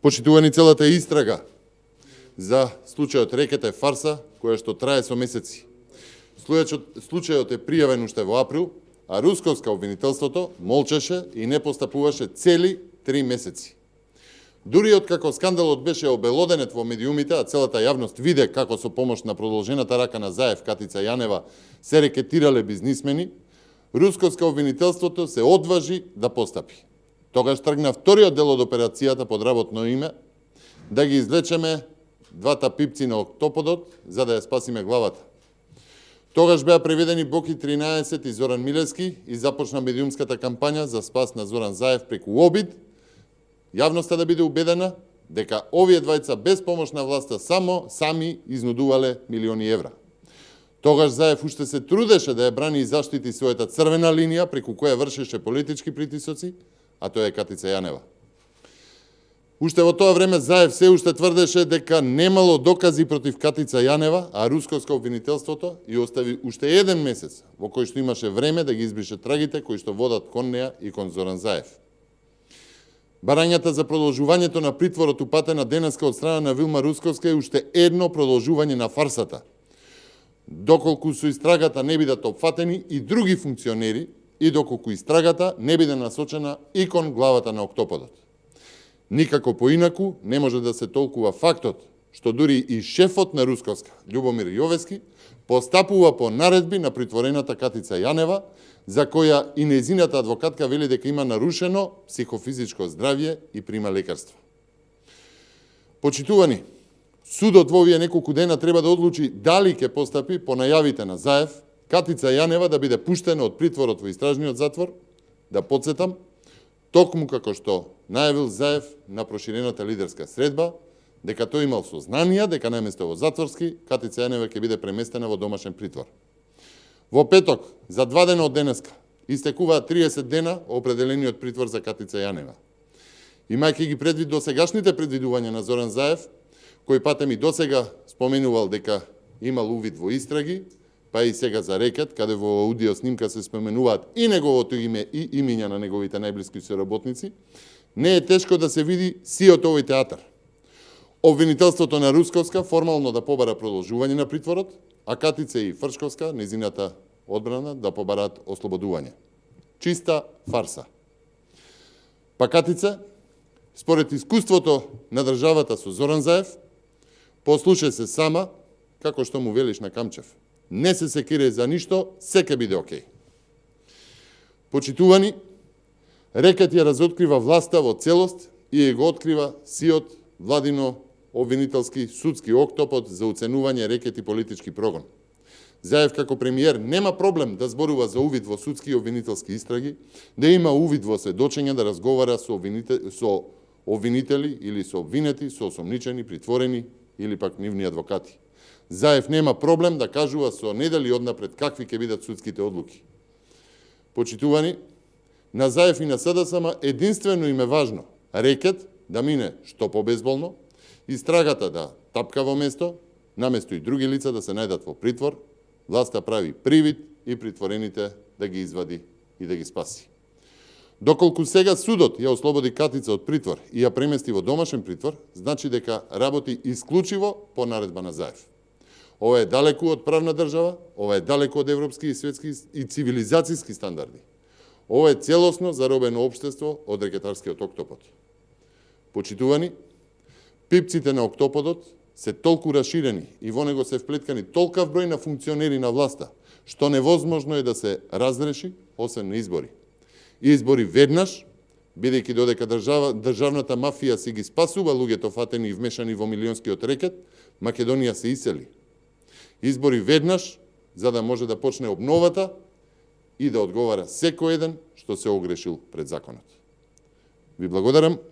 Почитувани, целата истрага за случајот Рекет е фарса која што трае со месеци. Случајот е пријавен уште во април, а русковска обвинителството молчеше и не постапуваше цели 3 месеци. Дури откако скандалот беше обелоденет во медиумите, а целата јавност виде како со помош на продолжената рака на Заев, Катица Јанева, се рекетирале бизнисмени, русковска обвинителството се одважи да постапи. Тогаш тргна вториот дел од операцијата под работно име, да ги извлечеме двата пипци на октоподот, за да ја спасиме главата. Тогаш беа преведени Боки 13 и Зоран Милевски и започна медиумската кампања за спас на Зоран Заев преку обид, јавноста да биде убедена дека овие двајца без помош на власта сами изнудувале милиони евра. Тогаш Заев уште се трудеше да ја брани и заштити својата црвена линија преку која вршеше политички притисоци, а тоа е Катица Јанева. Уште во тоа време Заев се уште тврдеше дека немало докази против Катица Јанева, а русковско обвинителството ја остави уште еден месец во кој што имаше време да ги избрише трагите кои што водат кон неа и кон Зоран Заев. Барањата за продолжувањето на притворот упатена денеска од страна на Вилма Русковска е уште едно продолжување на фарсата. Доколку со истрагата не бидат опфатени и други функционери и доколку истрагата не биде насочена и кон главата на октоподот. Никако поинаку не може да се толкува фактот што дури и шефот на Русковска, Љубомир Јовески, постапува по наредби на притворената Катица Јанева, за која и нејзината адвокатка вели дека има нарушено психофизичко здравје и прима лекарства. Почитувани, судот во овие неколку дена треба да одлучи дали ќе постапи по најавите на Заев, Катица Јанева да биде пуштена од притворот во истражниот затвор, да подсетам, токму како што најавил Заев на проширената лидерска средба, дека тој имал сознанија дека наместо во затворски, Катица Јанева ќе биде преместена во домашен притвор. Во петок, за 2 дена од денеска, истекуваат 30 дена определениот притвор за Катица Јанева. Имајќи ги предвид досегашните предвидувања на Зоран Заев, кој патем и досега споменувал дека имал увид во истраги, па и сега за Рекет, каде во аудио снимка се споменуваат и неговото име и имиња на неговите најблиски соработници, не е тешко да се види сиот овој театар. Обвинителството на Русковска формално да побара продолжување на притворот, а Катица и Фршковска, незината одбрана, да побараат ослободување. Чиста фарса. Па Катица, според искуството на државата со Зоран Заев, послушај се сама, како што му велиш на Камчев. Не се секире за ништо, се ќе биде окей. Почитувани, Рекет ја разоткрива власта во целост и ја го открива сиот владино обвинителски судски октопод за оценување рекет и политички прогон. Заев како премиер нема проблем да зборува за увид во судски и обвинителски истраги, да има увид во сведочења, да разговара со обвинители или со обвинети, со осомничени, притворени или пак нивни адвокати. Заев нема проблем да кажува со недели однапред какви ќе бидат судските одлуки. Почитувани, на Заев и на СДСМ единствено им е важно Рекет да мине што побезболно, истрагата да тапка во место, наместо и други лица да се најдат во притвор, власта прави привид и притворените да ги извади и да ги спаси. Доколку сега судот ја ослободи Катица од притвор и ја премести во домашен притвор, значи дека работи исклучиво по наредба на Заев. Ова е далеку од правна држава, ова е далеку од европски и светски и цивилизацијски стандарди. Ова е целосно заробено општество од рекетарскиот октопод. Почитувани, пипците на октоподот се толку раширени и во него се вплеткани толкав број на функционери на власта, што невозможно е да се разреши, освен на избори. Избори веднаш, бидејќи додека државната мафија си ги спасува луѓето фатени и вмешани во милионскиот рекет, Македонија се исели. Избори веднаш, за да може да почне обновата и да одговара секој еден што се огрешил пред законот. Ви благодарам.